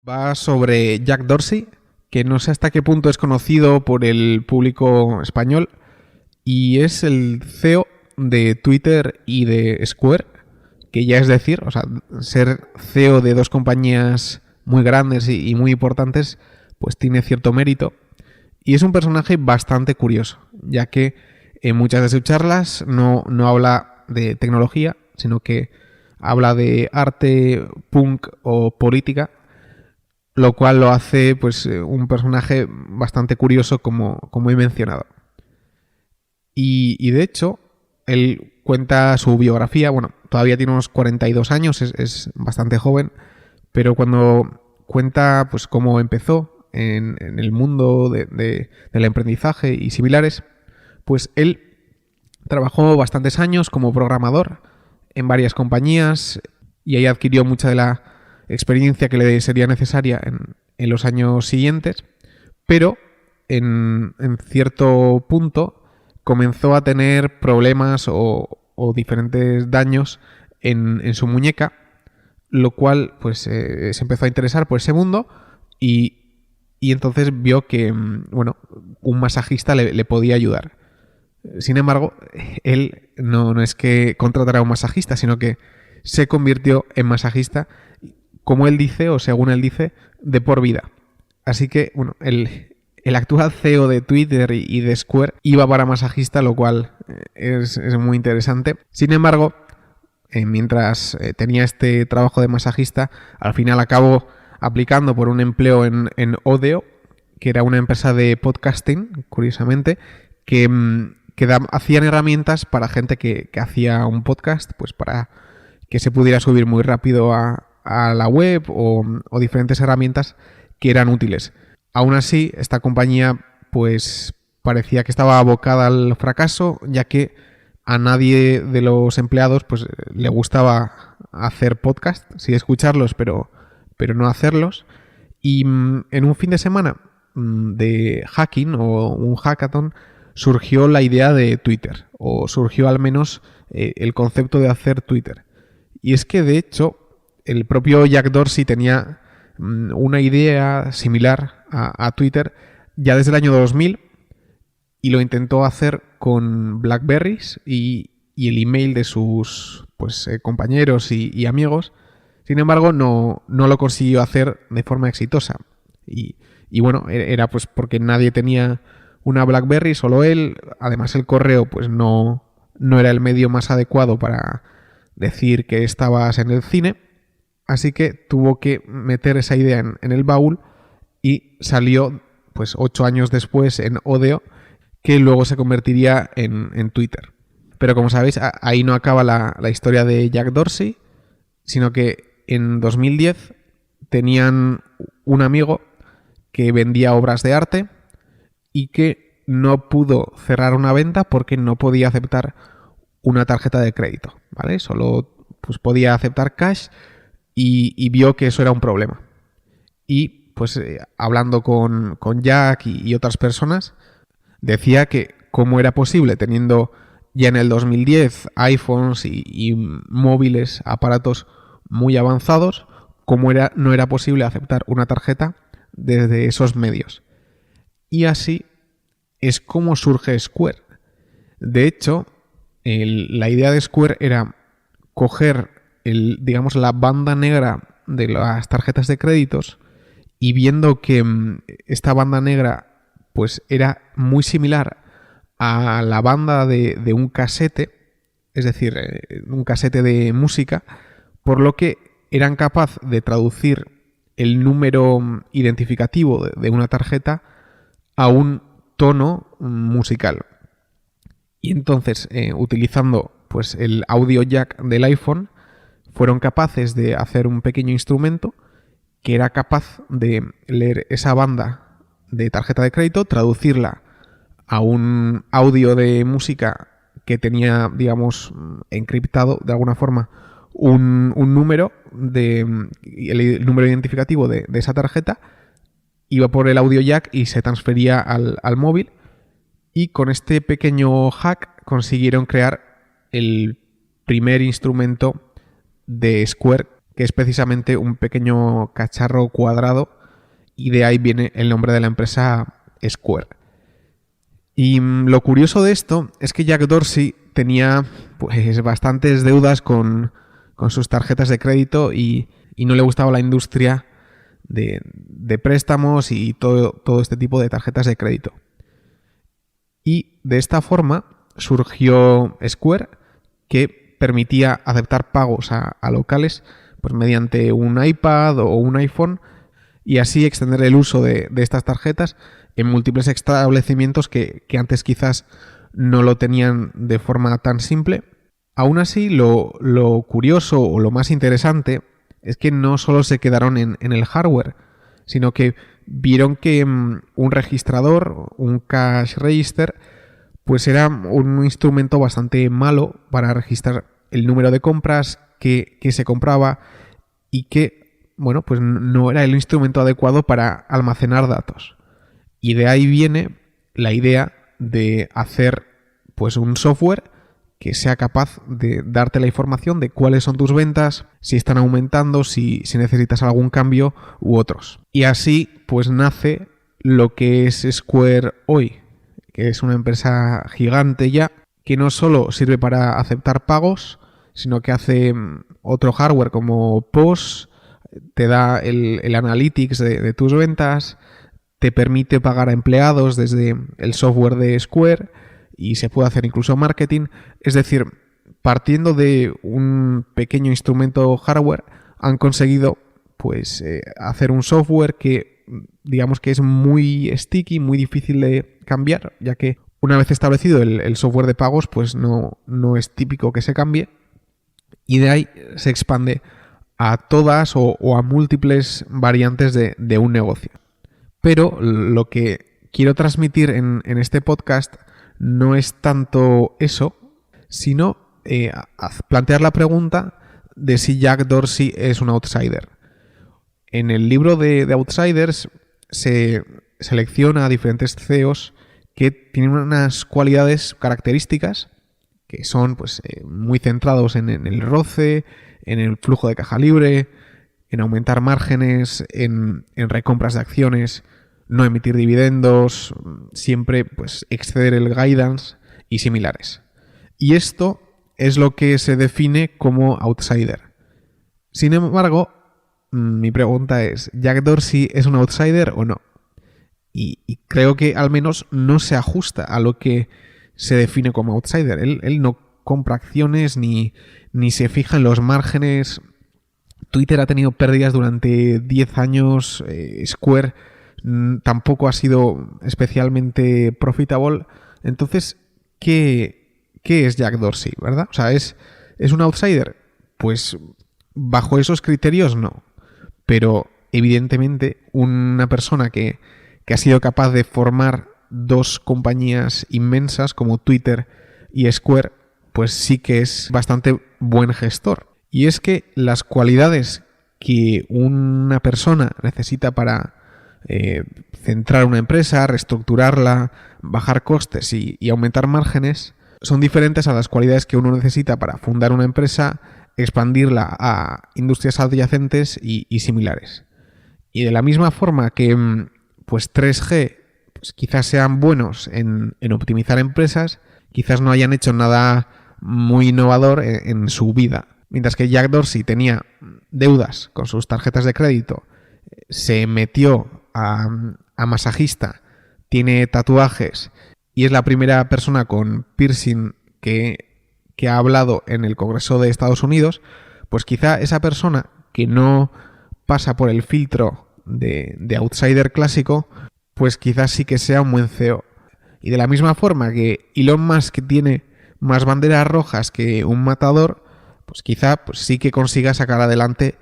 Va sobre Jack Dorsey, que no sé hasta qué punto es conocido por el público español, y es el CEO de Twitter y de Square, que ya es decir, o sea, ser CEO de dos compañías muy grandes y muy importantes, pues tiene cierto mérito. Y es un personaje bastante curioso, ya que en muchas de sus charlas no habla de tecnología, sino que habla de arte, punk o política, lo cual lo hace pues un personaje bastante curioso como he mencionado. Y de hecho, él cuenta su biografía, bueno, todavía tiene unos 42 años, es bastante joven, pero cuando cuenta pues cómo empezó en el mundo del aprendizaje y similares, pues él trabajó bastantes años como programador en varias compañías y ahí adquirió mucha de la experiencia que le sería necesaria en los años siguientes, pero en cierto punto comenzó a tener problemas o diferentes daños en su muñeca, lo cual pues se empezó a interesar por ese mundo y entonces vio que bueno, un masajista le podía ayudar. Sin embargo, él no es que contratara a un masajista, sino que se convirtió en masajista, como él dice, o según él dice, de por vida. Así que, bueno, el actual CEO de Twitter y de Square iba para masajista, lo cual es muy interesante. Sin embargo, mientras tenía este trabajo de masajista, al final acabó aplicando por un empleo en Odeo, que era una empresa de podcasting, curiosamente, que hacían herramientas para gente que hacía un podcast, pues para que se pudiera subir muy rápido a la web o diferentes herramientas que eran útiles. Aún así, esta compañía pues parecía que estaba abocada al fracaso, ya que a nadie de los empleados pues le gustaba hacer podcast, sí escucharlos, pero no hacerlos. Y en un fin de semana de hacking o un hackathon surgió la idea de Twitter, o surgió al menos el concepto de hacer Twitter. Y es que, de hecho, el propio Jack Dorsey tenía una idea similar a Twitter ya desde el año 2000 y lo intentó hacer con BlackBerrys y el email de sus pues, compañeros y amigos. Sin embargo, no lo consiguió hacer de forma exitosa. Y bueno, era pues porque nadie tenía una BlackBerry, solo él. Además, el correo pues no era el medio más adecuado para decir que estabas en el cine. Así que tuvo que meter esa idea en el baúl y salió pues 8 años después en Odeo, que luego se convertiría en Twitter. Pero como sabéis, ahí no acaba la historia de Jack Dorsey, sino que en 2010 tenían un amigo que vendía obras de arte y que no pudo cerrar una venta porque no podía aceptar una tarjeta de crédito, ¿vale? Solo pues, podía aceptar cash y vio que eso era un problema. Y pues hablando con Jack y otras personas, decía que cómo era posible, teniendo ya en el 2010 iPhones y móviles, aparatos muy avanzados, cómo no era posible aceptar una tarjeta desde esos medios. Y así es como surge Square. De hecho, la idea de Square era coger digamos, la banda negra de las tarjetas de créditos y viendo que esta banda negra pues era muy similar a la banda de un casete, es decir, un casete de música, por lo que eran capaces de traducir el número identificativo de una tarjeta a un tono musical. Y entonces, utilizando pues el audio jack del iPhone, fueron capaces de hacer un pequeño instrumento que era capaz de leer esa banda de tarjeta de crédito, traducirla a un audio de música que tenía, digamos, encriptado de alguna forma un número el número identificativo de esa tarjeta, iba por el audio jack y se transfería al móvil, y con este pequeño hack consiguieron crear el primer instrumento de Square que es precisamente un pequeño cacharro cuadrado, y de ahí viene el nombre de la empresa Square. Y lo curioso de esto es que Jack Dorsey tenía pues bastantes deudas con sus tarjetas de crédito y no le gustaba la industria de préstamos y todo este tipo de tarjetas de crédito. Y de esta forma surgió Square, que permitía aceptar pagos a locales pues mediante un iPad o un iPhone, y así extender el uso de estas tarjetas en múltiples establecimientos que antes quizás no lo tenían de forma tan simple. Aún así, lo curioso o lo más interesante es que no solo se quedaron en el hardware, sino que vieron que un registrador, un cash register, pues era un instrumento bastante malo para registrar el número de compras que se compraba, y que, bueno, pues no era el instrumento adecuado para almacenar datos. Y de ahí viene la idea de hacer pues un software que sea capaz de darte la información de cuáles son tus ventas, si están aumentando, si necesitas algún cambio u otros. Y así pues nace lo que es Square hoy, que es una empresa gigante ya, que no solo sirve para aceptar pagos, sino que hace otro hardware como POS, te da el analytics de tus ventas, te permite pagar a empleados desde el software de Square, y se puede hacer incluso marketing. Es decir, partiendo de un pequeño instrumento hardware, han conseguido pues hacer un software que digamos que es muy sticky, muy difícil de cambiar, ya que una vez establecido el software de pagos, pues no es típico que se cambie, y de ahí se expande a todas o a múltiples variantes de un negocio. Pero lo que quiero transmitir en este podcast no es tanto eso, sino plantear la pregunta de si Jack Dorsey es un outsider. En el libro de Outsiders se selecciona a diferentes CEOs que tienen unas cualidades características que son pues, muy centrados en el ROCE, en el flujo de caja libre, en aumentar márgenes, en recompras de acciones, no emitir dividendos, siempre pues, exceder el guidance y similares. Y esto es lo que se define como outsider. Sin embargo, mi pregunta es, ¿Jack Dorsey es un outsider o no? Y creo que al menos no se ajusta a lo que se define como outsider. Él no compra acciones ni se fija en los márgenes. Twitter ha tenido pérdidas durante 10 años. Square tampoco ha sido especialmente profitable. Entonces, ¿qué es Jack Dorsey, verdad? O sea, ¿es un outsider? Pues bajo esos criterios no. Pero evidentemente una persona que ha sido capaz de formar dos compañías inmensas como Twitter y Square, pues sí que es bastante buen gestor. Y es que las cualidades que una persona necesita para centrar una empresa, reestructurarla, bajar costes y aumentar márgenes son diferentes a las cualidades que uno necesita para fundar una empresa, expandirla a industrias adyacentes y similares. Y de la misma forma que pues 3G pues quizás sean buenos en optimizar empresas, quizás no hayan hecho nada muy innovador en su vida. Mientras que Jack Dorsey tenía deudas con sus tarjetas de crédito, se metió a masajista, tiene tatuajes y es la primera persona con piercing que ha hablado en el Congreso de Estados Unidos, pues quizá esa persona que no pasa por el filtro de outsider clásico, pues quizás sí que sea un buen CEO. Y de la misma forma que Elon Musk tiene más banderas rojas que un matador, pues quizá pues sí que consiga sacar adelante